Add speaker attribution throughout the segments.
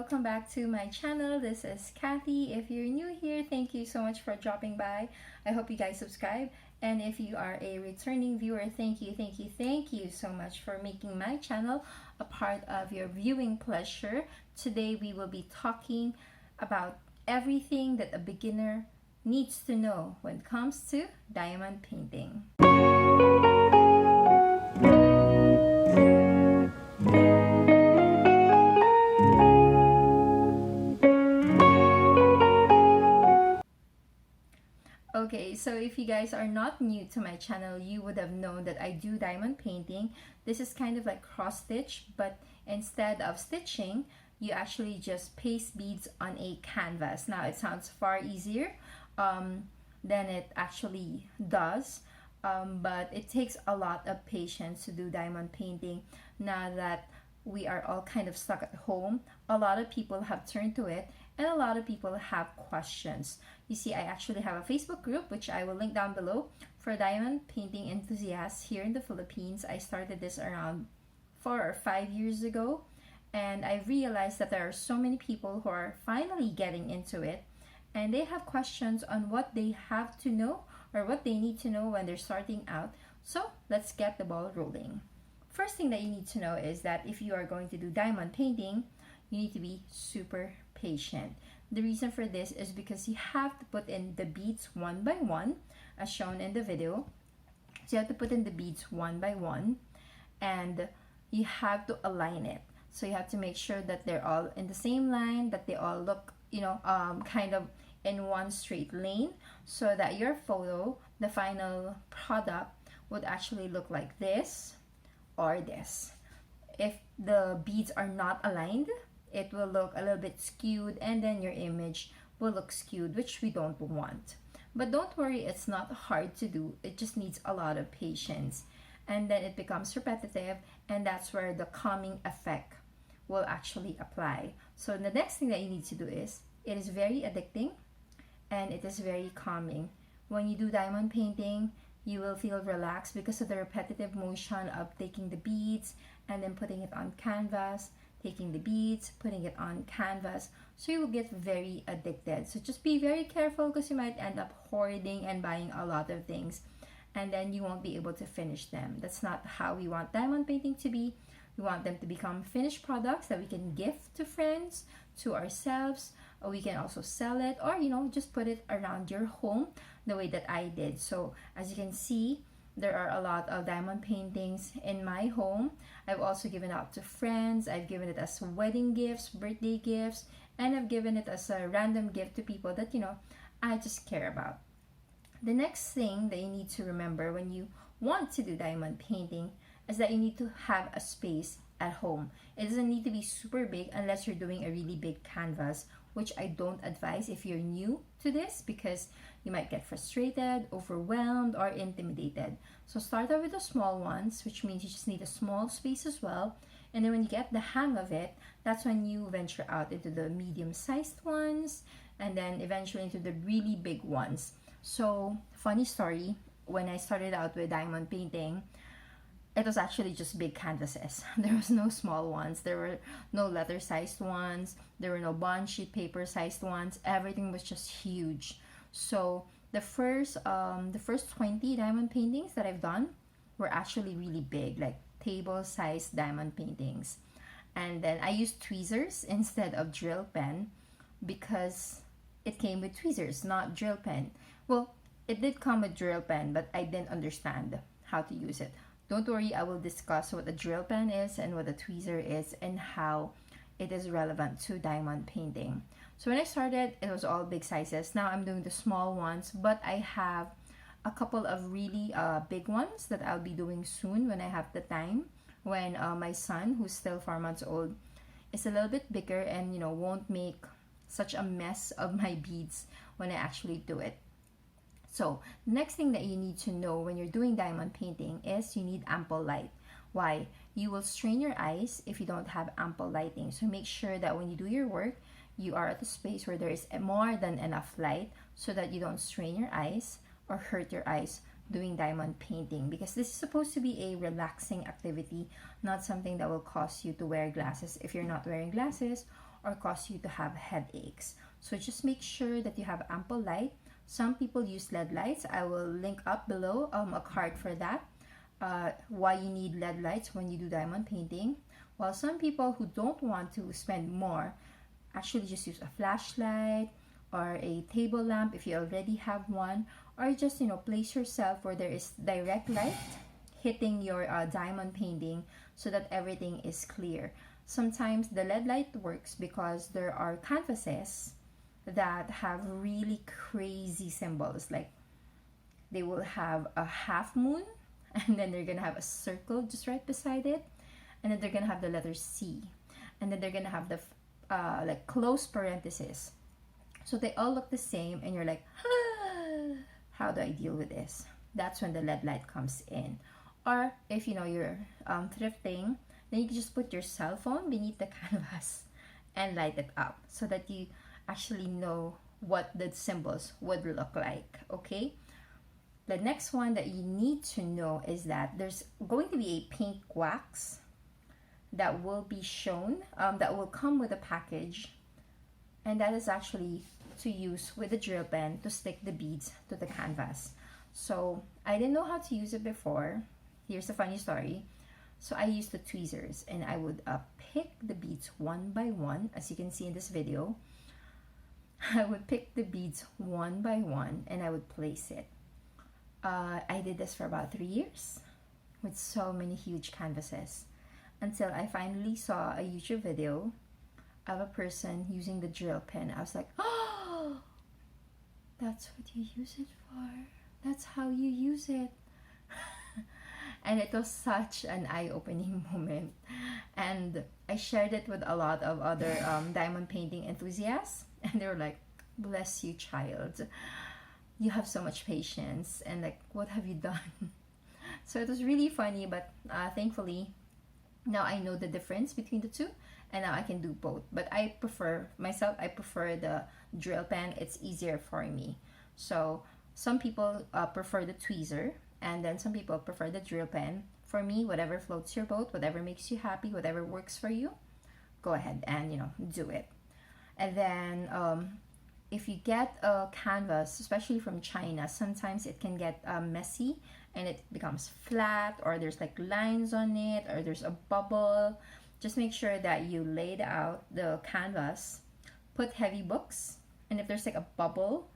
Speaker 1: welcome back to my channel. This is Kathy. If you're new here, thank you so much for dropping by. I hope you guys subscribe. And if you are a returning viewer, thank you so much for making my channel a part of your viewing pleasure. Today we will be talking about everything that a beginner needs to know when it comes to diamond painting. Okay, so if you guys are not new to my channel, you would have known that I do diamond painting. This is kind of like cross stitch, but instead of stitching, you actually just paste beads on a canvas. Now it sounds far easier than it actually does, but it takes a lot of patience to do diamond painting. Now that we are all kind of stuck at home, a lot of people have turned to it, and a lot of people have questions. You see, I actually have a Facebook group, which I will link down below, for diamond painting enthusiasts here in the Philippines. I started this around 4 or 5 years ago, and I realized that there are so many people who are finally getting into it, and they have questions on what they have to know or what they need to know when they're starting out. So let's get the ball rolling. First thing that you need to know is that if you are going to do diamond painting, you need to be super patient. The reason for this is because you have to put in the beads one by one, as shown in the video. So you have to put in the beads one by one, and you have to align it. So you have to make sure that they're all in the same line, that they all look, kind of in one straight lane, so that your photo, the final product, would actually look like this or this. If the beads are not aligned, it will look a little bit skewed, and then your image will look skewed, which we don't want. But don't worry, it's not hard to do. It just needs a lot of patience, and then it becomes repetitive, and that's where the calming effect will actually apply. So the next thing that you need to do is, it is very addicting and it is very calming. When you do diamond painting, you will feel relaxed because of the repetitive motion of taking the beads and then putting it on canvas, taking the beads, putting it on canvas. So you will get very addicted. So just be very careful, because you might end up hoarding and buying a lot of things, and then you won't be able to finish them. That's not how we want diamond painting to be. We want them to become finished products that we can gift to friends, to ourselves, or we can also sell it, or just put it around your home the way that I did. So as you can see, there are a lot of diamond paintings in my home. I've also given out to friends. I've given it as wedding gifts, birthday gifts, and I've given it as a random gift to people that I just care about. The next thing that you need to remember when you want to do diamond painting is that you need to have a space at home. It doesn't need to be super big unless you're doing a really big canvas, which I don't advise if you're new to this, because you might get frustrated, overwhelmed, or intimidated. So start out with the small ones, which means you just need a small space as well. And then when you get the hang of it, that's when you venture out into the medium-sized ones, and then eventually into the really big ones. So funny story, when I started out with diamond painting, it was actually just big canvases. There was no small ones. There were no letter-sized ones. There were no bond sheet paper-sized ones. Everything was just huge. So the first 20 diamond paintings that I've done were actually really big, like table-sized diamond paintings. And then I used tweezers instead of drill pen, because it came with tweezers, not drill pen. Well, it did come with drill pen, but I didn't understand how to use it. Don't worry, I will discuss what a drill pen is and what a tweezer is and how it is relevant to diamond painting. So when I started, it was all big sizes. Now I'm doing the small ones, but I have a couple of really big ones that I'll be doing soon when I have the time, when my son, who's still 4 months old, is a little bit bigger and won't make such a mess of my beads when I actually do it. So the next thing that you need to know when you're doing diamond painting is you need ample light. Why? You will strain your eyes if you don't have ample lighting. So make sure that when you do your work, you are at a space where there is more than enough light, so that you don't strain your eyes or hurt your eyes doing diamond painting, because this is supposed to be a relaxing activity, not something that will cause you to wear glasses if you're not wearing glasses, or cause you to have headaches. So just make sure that you have ample light. Some people use LED lights. I will link up below a card for that, why you need LED lights when you do diamond painting. While some people who don't want to spend more actually just use a flashlight or a table lamp if you already have one, or just place yourself where there is direct light hitting your diamond painting so that everything is clear. Sometimes the LED light works because there are canvases that have really crazy symbols, like they will have a half moon, and then they're gonna have a circle just right beside it, and then they're gonna have the letter C, and then they're gonna have the like close parenthesis. So they all look the same, and you're like, how do I deal with this? That's when the LED light comes in. Or if you're thrifting, then you can just put your cell phone beneath the canvas and light it up so that you actually know what the symbols would look like, okay? The next one that you need to know is that there's going to be a pink wax that will be shown, that will come with a package, and that is actually to use with a drill pen to stick the beads to the canvas. So I didn't know how to use it before. Here's a funny story. So I used the tweezers, and I would pick the beads one by one, as you can see in this video. I would pick the beads one by one, and I would place it. I did this for about 3 years with so many huge canvases, until I finally saw a YouTube video of a person using the drill pen. I was like, oh, that's what you use it for. That's how you use it. And it was such an eye-opening moment. And I shared it with a lot of other diamond painting enthusiasts. And they were like, bless you, child. You have so much patience. And like, what have you done? So it was really funny, but thankfully, now I know the difference between the two. And now I can do both. But I prefer the drill pen. It's easier for me. So some people prefer the tweezer, and then some people prefer the drill pen. For me, whatever floats your boat, whatever makes you happy, whatever works for you, go ahead and do it. And then if you get a canvas, especially from China, sometimes it can get messy and it becomes flat, or there's like lines on it, or there's a bubble. Just make sure that you laid out the canvas, put heavy books, and if there's like a bubble,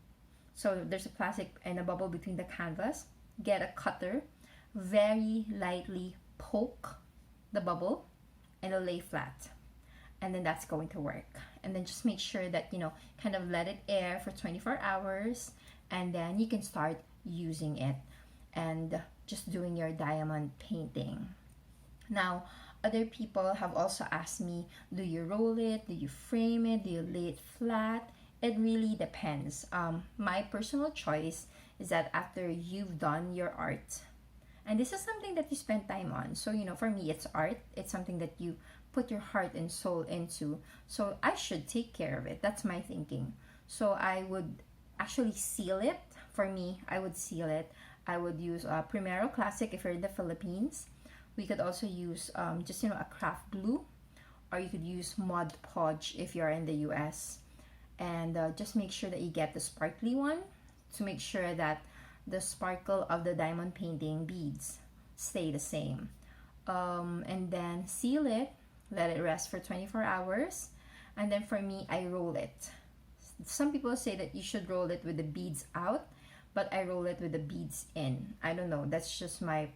Speaker 1: so there's a plastic and a bubble between the canvas, get a cutter, very lightly poke the bubble, and it'll lay flat. And then that's going to work. And then just make sure that, kind of let it air for 24 hours, and then you can start using it and just doing your diamond painting. Now, other people have also asked me, do you roll it? Do you frame it? Do you lay it flat? It really depends. My personal choice is that after you've done your art, and this is something that you spend time on. So, for me, it's art. It's something that you put your heart and soul into. So I should take care of it. That's my thinking. So I would actually seal it. For me, I would seal it. I would use Primero Classic if you're in the Philippines. We could also use just a craft glue, or you could use Mod Podge if you're in the US. And just make sure that you get the sparkly one to make sure that the sparkle of the diamond painting beads stay the same. And then seal it, let it rest for 24 hours. And then for me, I roll it. Some people say that you should roll it with the beads out, but I roll it with the beads in. I don't know, that's just my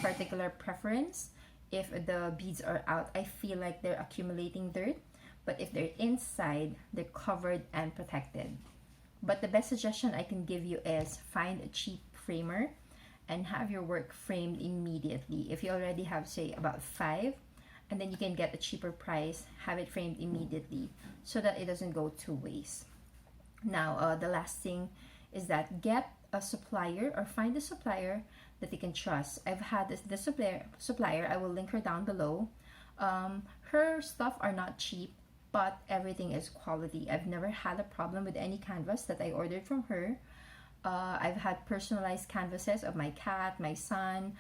Speaker 1: particular preference. If the beads are out, I feel like they're accumulating dirt, but if they're inside, they're covered and protected. But the best suggestion I can give you is find a cheap framer and have your work framed immediately. If you already have, say, about 5, and then you can get a cheaper price, have it framed immediately so that it doesn't go to waste. Now, the last thing is that get a supplier, or find a supplier that you can trust. I've had this supplier, I will link her down below. Her stuff are not cheap, but everything is quality. I've never had a problem with any canvas that I ordered from her. I've had personalized canvases of my cat, my son,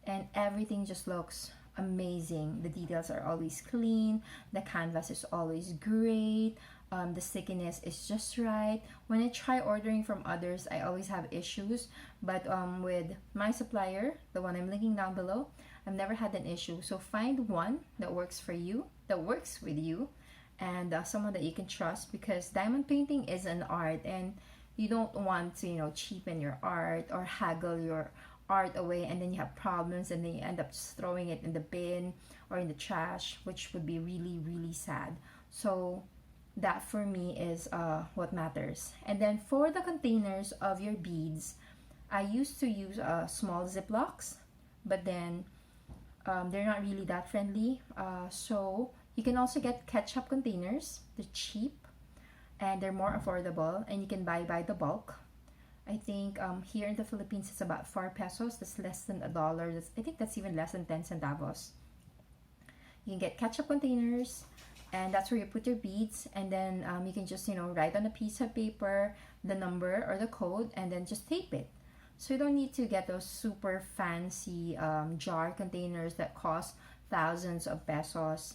Speaker 1: and everything just looks amazing. The details are always clean, the canvas is always great, the stickiness is just right. When I try ordering from others, I always have issues, but with my supplier, the one I'm linking down below, I've never had an issue. So find one that works for you, that works with you, and someone that you can trust, because diamond painting is an art, and you don't want to, you know, cheapen your art or haggle your art away, and then you have problems, and then you end up just throwing it in the bin or in the trash, which would be really, really sad. So that for me is what matters. And then for the containers of your beads, I used to use small Ziplocs, but then they're not really that friendly. So you can also get ketchup containers. They're cheap and they're more affordable, and you can buy by the bulk. I think here in the Philippines it's about 4 pesos. That's less than $1. I think that's even less than 10 centavos. You can get ketchup containers, and that's where you put your beads, and then you can just, you know, write on a piece of paper the number or the code, and then just tape it. So you don't need to get those super fancy jar containers that cost thousands of pesos.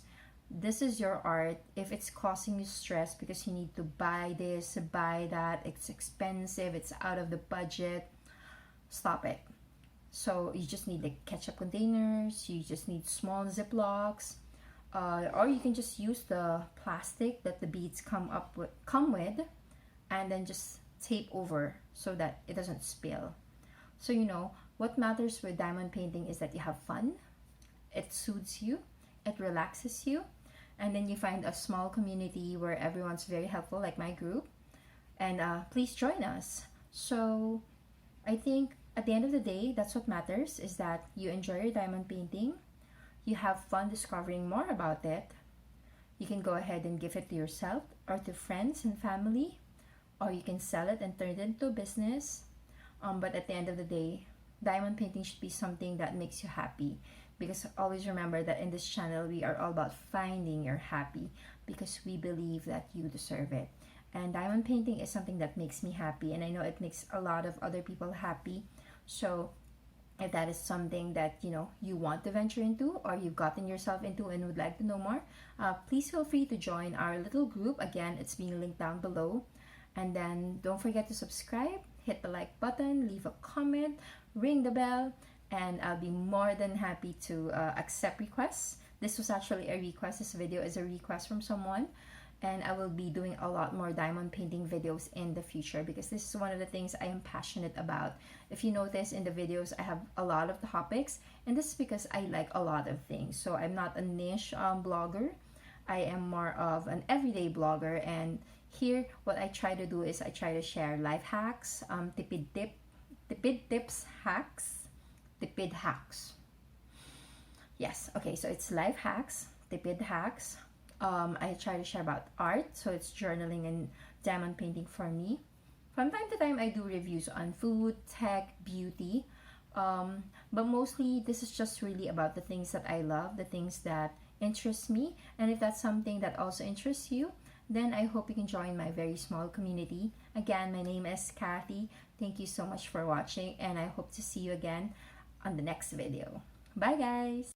Speaker 1: This is your art. If it's causing you stress because you need to buy this, buy that, it's expensive, it's out of the budget, stop it. So you just need like ketchup containers, you just need small Ziplocs, or you can just use the plastic that the beads come with, and then just tape over so that it doesn't spill. So you know what matters with diamond painting is that you have fun, it soothes you, it relaxes you, and then you find a small community where everyone's very helpful, like my group, and please join us. So I think at the end of the day, that's what matters, is that you enjoy your diamond painting, you have fun discovering more about it. You can go ahead and give it to yourself or to friends and family, or you can sell it and turn it into a business. But at the end of the day, diamond painting should be something that makes you happy, because always remember that in this channel we are all about finding your happy, because we believe that you deserve it. And diamond painting is something that makes me happy, and I know it makes a lot of other people happy. So if that is something that, you know, you want to venture into, or you've gotten yourself into and would like to know more, please feel free to join our little group. Again, it's being linked down below. And then don't forget to subscribe, hit the like button, leave a comment, ring the bell, and I'll be more than happy to accept requests. This was actually a request. This video is a request from someone, and I will be doing a lot more diamond painting videos in the future, because this is one of the things I am passionate about. If you notice in the videos, I have a lot of topics, and this is because I like a lot of things. So I'm not a niche blogger. I am more of an everyday blogger, and here what I try to do is I try to share life hacks, tipid hacks. Yes, okay, so it's life hacks, tipid hacks. I try to share about art, so it's journaling and diamond painting for me. From time to time, I do reviews on food, tech, beauty, but mostly this is just really about the things that I love, the things that interest me. And if that's something that also interests you, then I hope you can join my very small community. Again, my name is Kathy. Thank you so much for watching, and I hope to see you again on the next video. Bye guys!